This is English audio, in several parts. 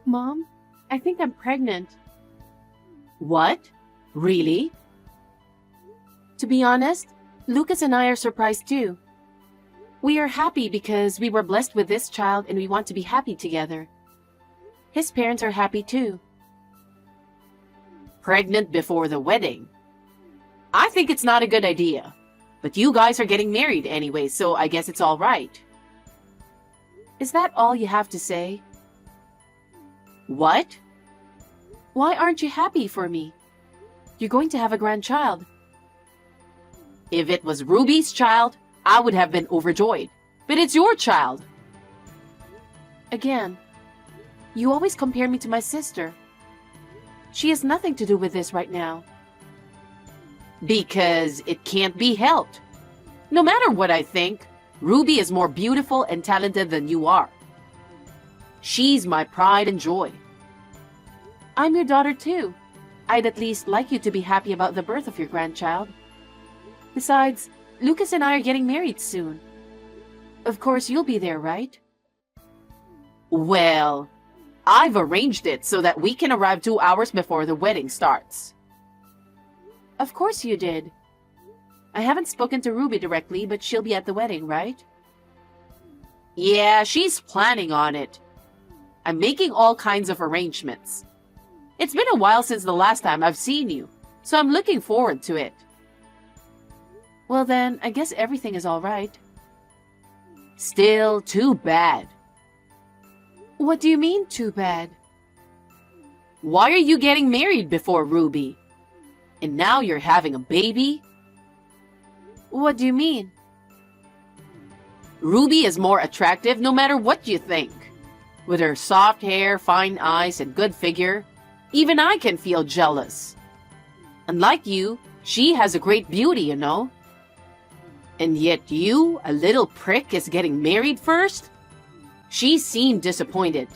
Mom, I think I'm pregnant. What? Really? To be honest, Lucas and I are surprised too. We are happy because we were blessed with this child and we want to be happy together. His parents are happy too. Pregnant before the wedding? I think it's not a good idea. But you guys are getting married anyway, so I guess it's all right. Is that all you have to say? What? Why aren't you happy for me? You're going to have a grandchild. If it was Ruby's child, I would have been overjoyed. But it's your child. Again, you always compare me to my sister. She has nothing to do with this right now. Because it can't be helped. No matter what I think, Ruby is more beautiful and talented than you are. She's my pride and joy. I'm your daughter too. I'd at least like you to be happy about the birth of your grandchild. Besides, Lucas and I are getting married soon. Of course, you'll be there, right? Well, I've arranged it so that we can arrive 2 hours before the wedding starts. Of course you did. I haven't spoken to Ruby directly, but she'll be at the wedding, right? Yeah, she's planning on it. I'm making all kinds of arrangements. It's been a while since the last time I've seen you, so I'm looking forward to it. Well then, I guess everything is all right. Still too bad. What do you mean, too bad? Why are you getting married before Ruby? And now you're having a baby? What do you mean? Ruby is more attractive no matter what you think. With her soft hair, fine eyes, and good figure, even I can feel jealous. Unlike you, she has a great beauty, you know. And yet you, a little prick, is getting married first? She seemed disappointed.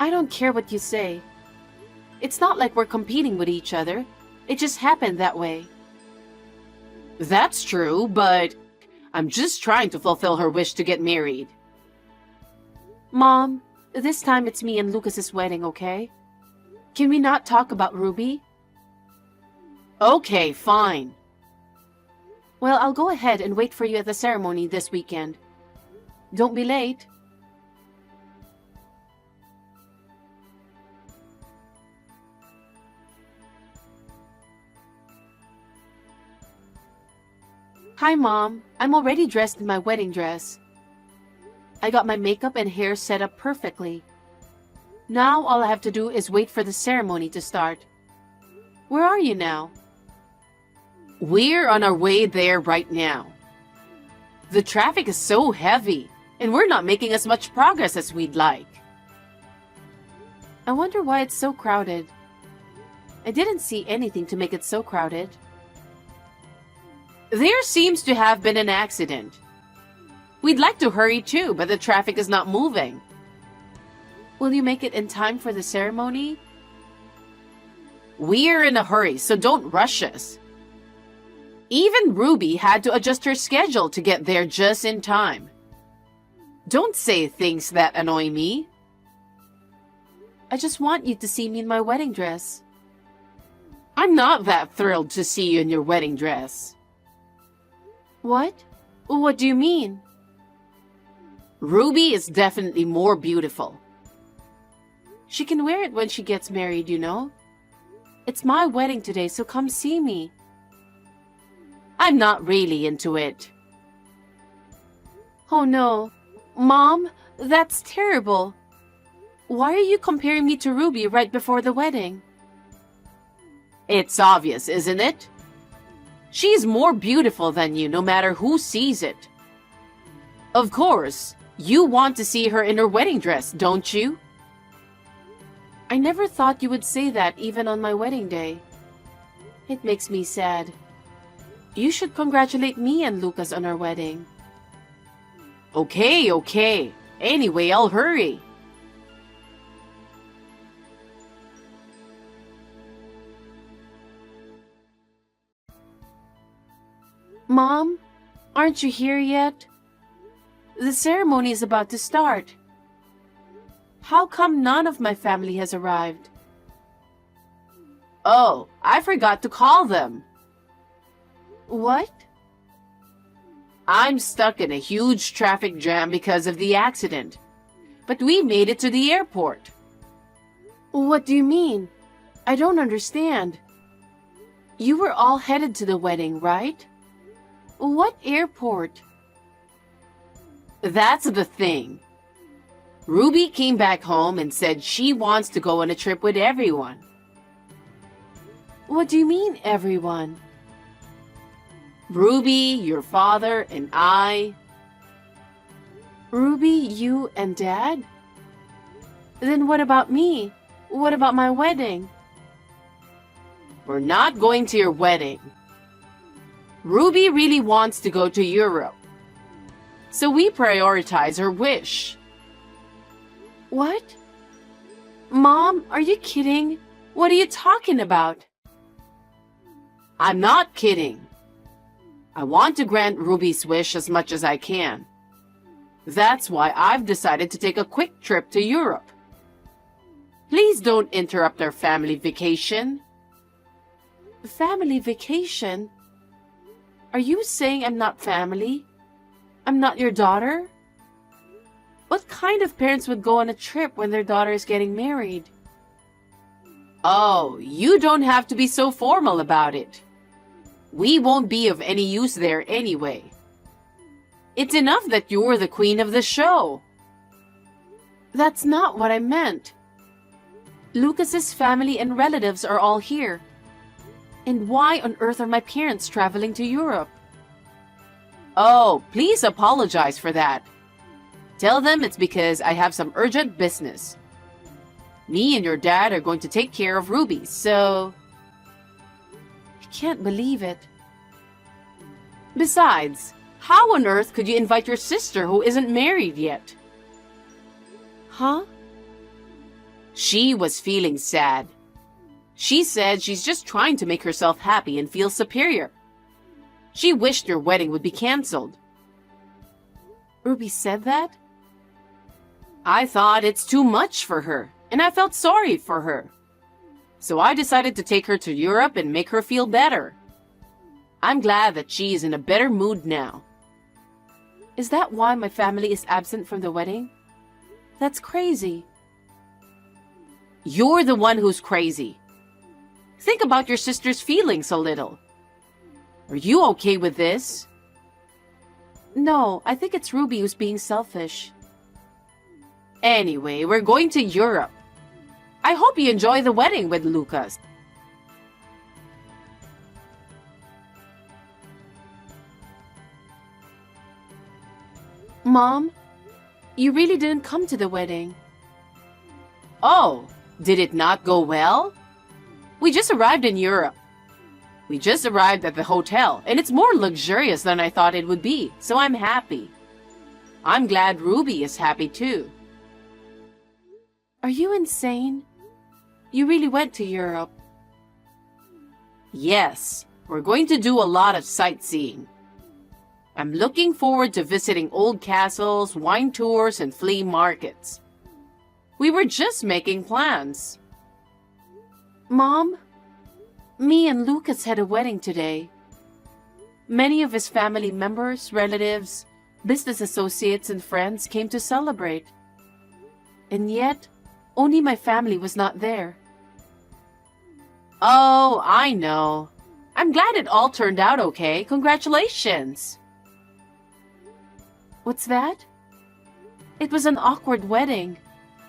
I don't care what you say. It's not like we're competing with each other. It just happened that way. That's true, but I'm just trying to fulfill her wish to get married. Mom, this time it's me and Lucas's wedding, okay? Can we not talk about Ruby? Okay, fine. Well, I'll go ahead and wait for you at the ceremony this weekend. Don't be late. Hi, Mom. I'm already dressed in my wedding dress. I got my makeup and hair set up perfectly. Now all I have to do is wait for the ceremony to start. Where are you now? We're on our way there right now. The traffic is so heavy, and we're not making as much progress as we'd like. I wonder why it's so crowded. I didn't see anything to make it so crowded. There seems to have been an accident. We'd like to hurry too, but the traffic is not moving. Will you make it in time for the ceremony? We're in a hurry, so don't rush us. Even Ruby had to adjust her schedule to get there just in time. Don't say things that annoy me. I just want you to see me in my wedding dress. I'm not that thrilled to see you in your wedding dress. What? What do you mean? Ruby is definitely more beautiful. She can wear it when she gets married, you know. It's my wedding today, so come see me. I'm not really into it. Oh no. Mom, that's terrible. Why are you comparing me to Ruby right before the wedding? It's obvious, isn't it? She's more beautiful than you, no matter who sees it. Of course, you want to see her in her wedding dress, don't you? I never thought you would say that even on my wedding day. It makes me sad. You should congratulate me and Lucas on our wedding. Okay. Anyway, I'll hurry. Mom, aren't you here yet? The ceremony is about to start. How come none of my family has arrived? Oh, I forgot to call them. What? I'm stuck in a huge traffic jam because of the accident. But we made it to the airport. What do you mean? I don't understand. You were all headed to the wedding, right? What airport? That's the thing. Ruby came back home and said she wants to go on a trip with everyone. What do you mean, everyone? Ruby, your father, and I. Ruby, you, and Dad? Then what about me? What about my wedding? We're not going to your wedding. Ruby really wants to go to Europe. So we prioritize her wish. What? Mom, are you kidding? What are you talking about? I'm not kidding. I want to grant Ruby's wish as much as I can. That's why I've decided to take a quick trip to Europe. Please don't interrupt our family vacation. Family vacation? Are you saying I'm not family? I'm not your daughter? What kind of parents would go on a trip when their daughter is getting married? Oh, you don't have to be so formal about it. We won't be of any use there anyway. It's enough that you're the queen of the show. That's not what I meant. Lucas's family and relatives are all here. And why on earth are my parents traveling to Europe? Oh, please apologize for that. Tell them it's because I have some urgent business. Me and your dad are going to take care of Ruby, so... I can't believe it. Besides, how on earth could you invite your sister who isn't married yet? Huh? She was feeling sad. She said she's just trying to make herself happy and feel superior. She wished your wedding would be canceled. Ruby said that? I thought it's too much for her, and I felt sorry for her. So I decided to take her to Europe and make her feel better. I'm glad that she is in a better mood now. Is that why my family is absent from the wedding? That's crazy. You're the one who's crazy. Think about your sister's feelings a little. Are you okay with this? No, I think it's Ruby who's being selfish. Anyway, we're going to Europe. I hope you enjoy the wedding with Lucas. Mom, you really didn't come to the wedding. Oh, did it not go well? We just arrived in Europe. We just arrived at the hotel, and it's more luxurious than I thought it would be, so I'm happy. I'm glad Ruby is happy too. Are you insane? You really went to Europe. Yes, we're going to do a lot of sightseeing. I'm looking forward to visiting old castles, wine tours, and flea markets. We were just making plans. Mom, me and Lucas had a wedding today. Many of his family members, relatives, business associates, and friends came to celebrate. And yet, only my family was not there. Oh, I know. I'm glad it all turned out okay. Congratulations. What's that? It was an awkward wedding.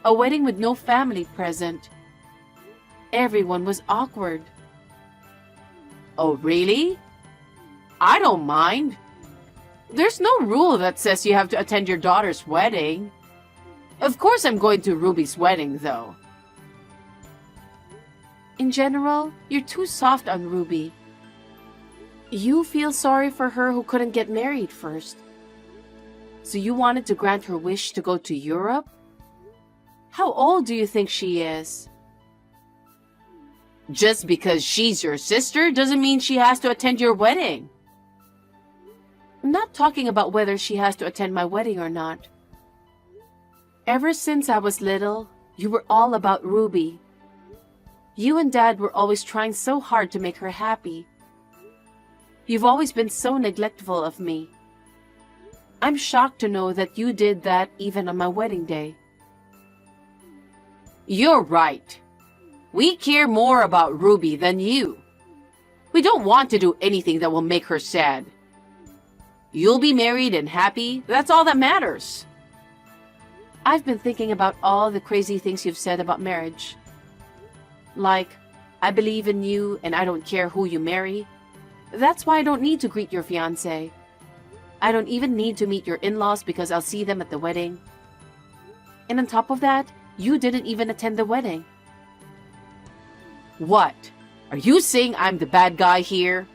A wedding with no family present. Everyone was awkward. Oh, really? I don't mind. There's no rule that says you have to attend your daughter's wedding. Of course I'm going to Ruby's wedding, though. In general, you're too soft on Ruby. You feel sorry for her who couldn't get married first. So you wanted to grant her wish to go to Europe? How old do you think she is? Just because she's your sister doesn't mean she has to attend your wedding. I'm not talking about whether she has to attend my wedding or not. Ever since I was little, you were all about Ruby. You and Dad were always trying so hard to make her happy. You've always been so neglectful of me. I'm shocked to know that you did that even on my wedding day. You're right. We care more about Ruby than you. We don't want to do anything that will make her sad. You'll be married and happy, that's all that matters. I've been thinking about all the crazy things you've said about marriage. Like, I believe in you and I don't care who you marry. That's why I don't need to greet your fiancé. I don't even need to meet your in-laws because I'll see them at the wedding. And on top of that, you didn't even attend the wedding. What? Are you saying I'm the bad guy here?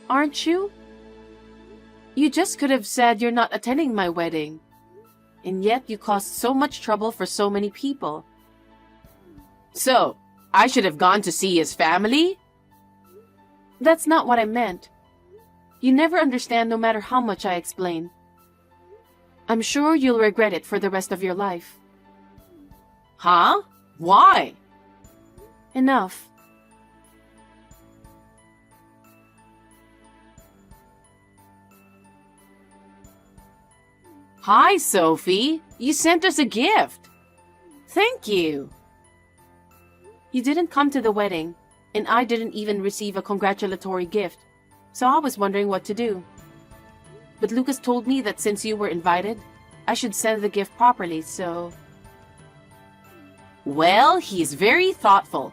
Aren't you? You just could have said you're not attending my wedding. And yet you caused so much trouble for so many people. So, I should have gone to see his family? That's not what I meant. You never understand no matter how much I explain. I'm sure you'll regret it for the rest of your life. Huh? Why? Enough. Hi, Sophie. You sent us a gift. Thank you. You didn't come to the wedding, and I didn't even receive a congratulatory gift, so I was wondering what to do. But Lucas told me that since you were invited, I should send the gift properly, so... Well, he's very thoughtful.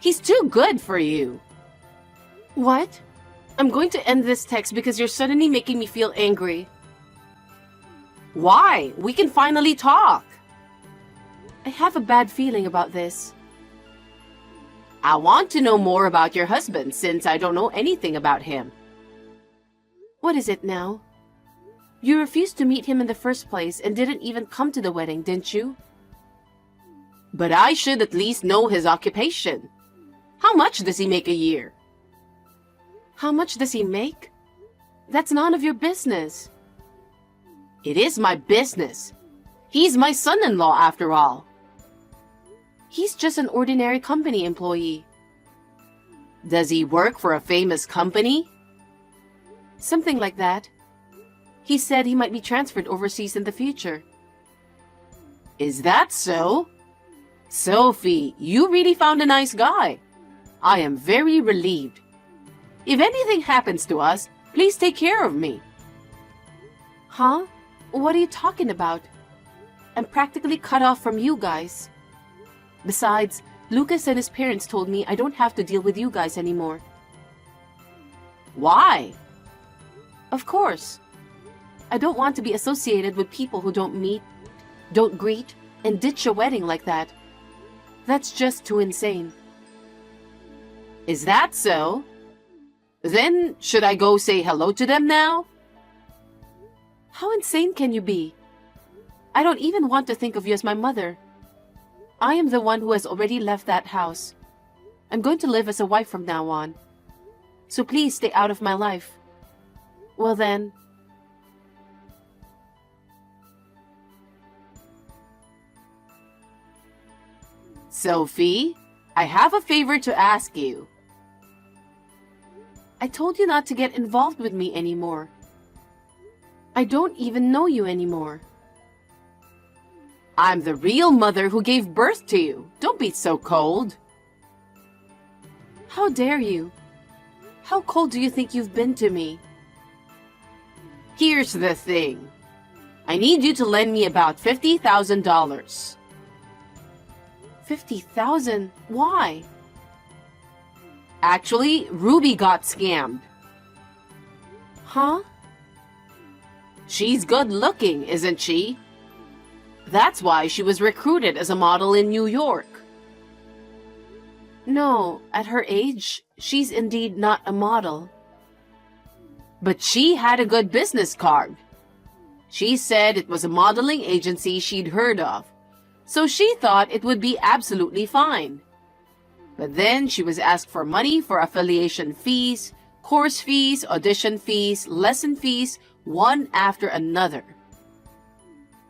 He's too good for you. What? I'm going to end this text because you're suddenly making me feel angry. Why? We can finally talk. I have a bad feeling about this. I want to know more about your husband since I don't know anything about him. What is it now? You refused to meet him in the first place and didn't even come to the wedding, didn't you? But I should at least know his occupation. How much does he make a year? How much does he make? That's none of your business. It is my business. He's my son-in-law after all. He's just an ordinary company employee. Does he work for a famous company? Something like that. He said he might be transferred overseas in the future. Is that so? Sophie, you really found a nice guy. I am very relieved. If anything happens to us, please take care of me. Huh? What are you talking about? I'm practically cut off from you guys. Besides, Lucas and his parents told me I don't have to deal with you guys anymore. Why? Of course. I don't want to be associated with people who don't meet, don't greet, and ditch a wedding like that. That's just too insane. Is that so? Then, should I go say hello to them now? How insane can you be? I don't even want to think of you as my mother. I am the one who has already left that house. I'm going to live as a wife from now on. So please stay out of my life. Well then... Sophie, I have a favor to ask you. I told you not to get involved with me anymore. I don't even know you anymore. I'm the real mother who gave birth to you. Don't be so cold. How dare you? How cold do you think you've been to me? Here's the thing. I need you to lend me about $50,000. $50,000? Why? Actually, Ruby got scammed. Huh? She's good looking, isn't she? That's why she was recruited as a model in New York. No, at her age, she's indeed not a model. But she had a good business card. She said it was a modeling agency she'd heard of, so she thought it would be absolutely fine. But then she was asked for money for affiliation fees, course fees, audition fees, lesson fees, one after another.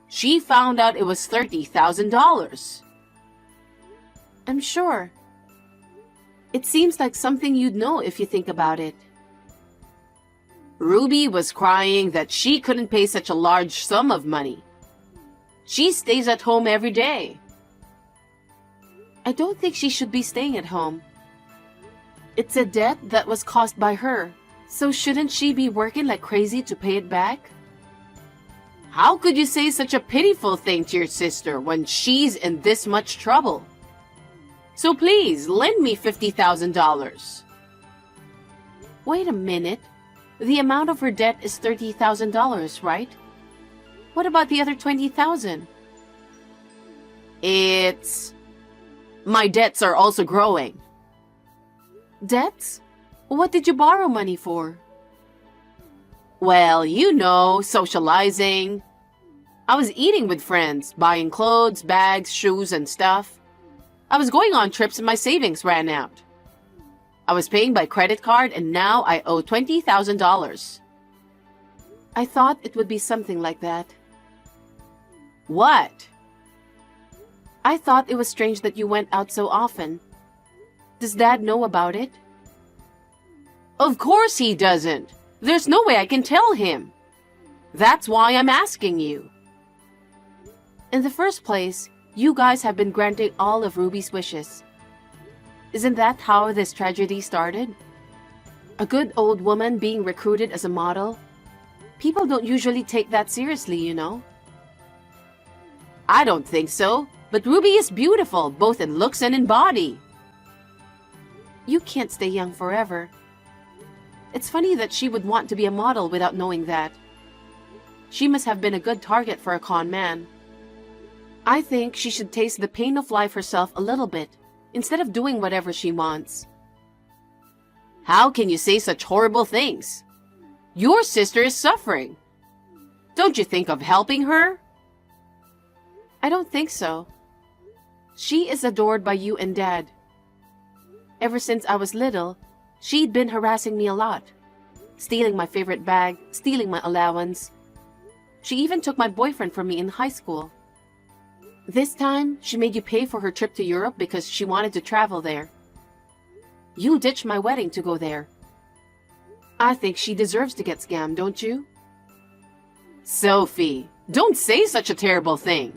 she found out it was $30,000. I'm sure. It seems like something you'd know if you think about it. Ruby was crying that she couldn't pay such a large sum of money. She stays at home every day. I don't think she should be staying at home. It's a debt that was caused by her, so shouldn't she be working like crazy to pay it back? How could you say such a pitiful thing to your sister when she's in this much trouble? So please, lend me $50,000. Wait a minute. The amount of her debt is $30,000, right? What about the other $20,000? My debts are also growing. Debts? What did you borrow money for? Well, you know, socializing. I was eating with friends, buying clothes, bags, shoes, and stuff. I was going on trips and my savings ran out. I was paying by credit card and now I owe $20,000. I thought it would be something like that. What? I thought it was strange that you went out so often. Does Dad know about it? Of course he doesn't. There's no way I can tell him. That's why I'm asking you. In the first place, you guys have been granting all of Ruby's wishes. Isn't that how this tragedy started? A good old woman being recruited as a model? People don't usually take that seriously, you know. I don't think so, but Ruby is beautiful, both in looks and in body. You can't stay young forever. It's funny that she would want to be a model without knowing that. She must have been a good target for a con man. I think she should taste the pain of life herself a little bit, instead of doing whatever she wants. How can you say such horrible things? Your sister is suffering. Don't you think of helping her? I don't think so. She is adored by you and Dad. Ever since I was little, she'd been harassing me a lot, stealing my favorite bag, stealing my allowance. She even took my boyfriend from me in high school. This time, she made you pay for her trip to Europe because she wanted to travel there. You ditched my wedding to go there. I think she deserves to get scammed, don't you? Sophie, don't say such a terrible thing.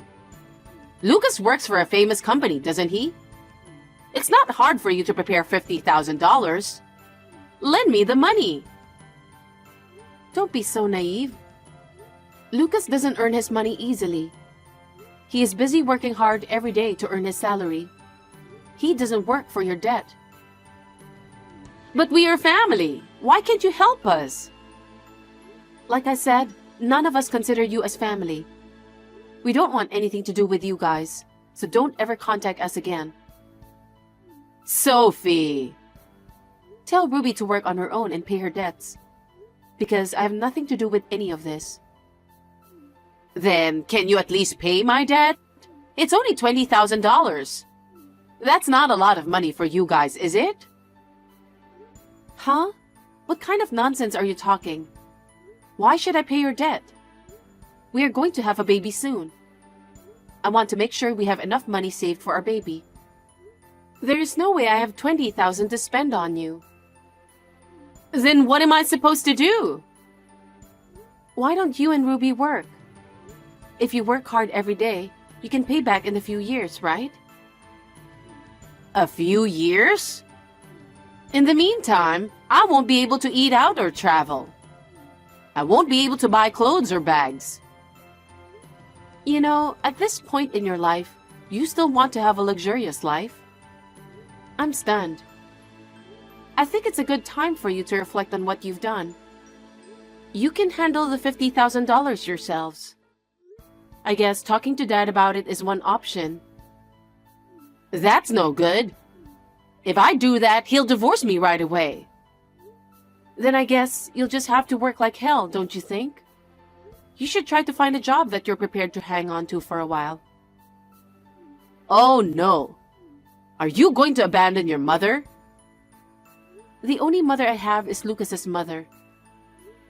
Lucas works for a famous company, doesn't he? It's not hard for you to prepare $50,000. Lend me the money. Don't be so naive. Lucas doesn't earn his money easily. He is busy working hard every day to earn his salary. He doesn't work for your debt. But we are family. Why can't you help us? Like I said, none of us consider you as family. We don't want anything to do with you guys, so don't ever contact us again. Sophie! Tell Ruby to work on her own and pay her debts. Because I have nothing to do with any of this. Then, can you at least pay my debt? It's only $20,000. That's not a lot of money for you guys, is it? Huh? What kind of nonsense are you talking? Why should I pay your debt? We are going to have a baby soon. I want to make sure we have enough money saved for our baby. There is no way I have $20,000 to spend on you. Then what am I supposed to do? Why don't you and Ruby work? If you work hard every day, you can pay back in a few years, right? A few years? In the meantime, I won't be able to eat out or travel. I won't be able to buy clothes or bags. You know, at this point in your life, you still want to have a luxurious life. I'm stunned. I think it's a good time for you to reflect on what you've done. You can handle the $50,000 yourselves. I guess talking to Dad about it is one option. That's no good. If I do that, he'll divorce me right away. Then I guess you'll just have to work like hell, don't you think? You should try to find a job that you're prepared to hang on to for a while. Oh no. Are you going to abandon your mother? The only mother I have is Lucas's mother.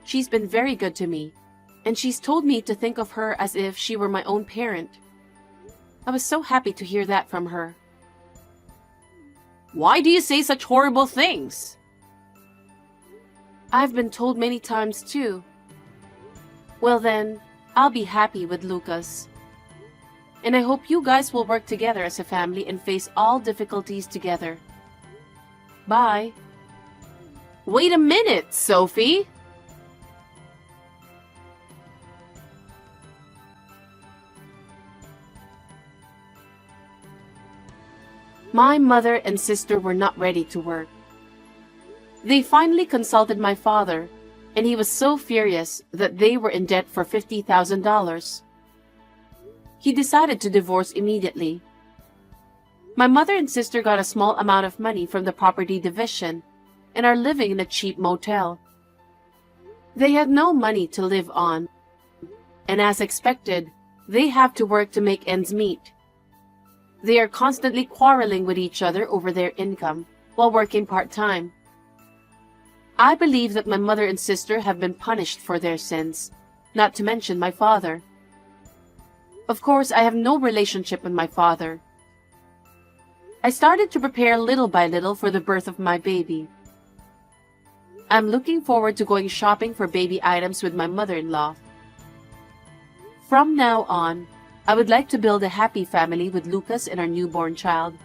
She's been very good to me. and she's told me to think of her as if she were my own parent. I was so happy to hear that from her. Why do you say such horrible things? I've been told many times too. Well then, I'll be happy with Lucas. And I hope you guys will work together as a family and face all difficulties together. Bye. Wait a minute, Sophie. My mother and sister were not ready to work. They finally consulted my father, and he was so furious that they were in debt for $50,000. He decided to divorce immediately. My mother and sister got a small amount of money from the property division and are living in a cheap motel. They had no money to live on, and as expected, they have to work to make ends meet. They are constantly quarreling with each other over their income while working part-time. I believe that my mother and sister have been punished for their sins, not to mention my father. Of course, I have no relationship with my father. I started to prepare little by little for the birth of my baby. I'm looking forward to going shopping for baby items with my mother-in-law. From now on, I would like to build a happy family with Lucas and our newborn child.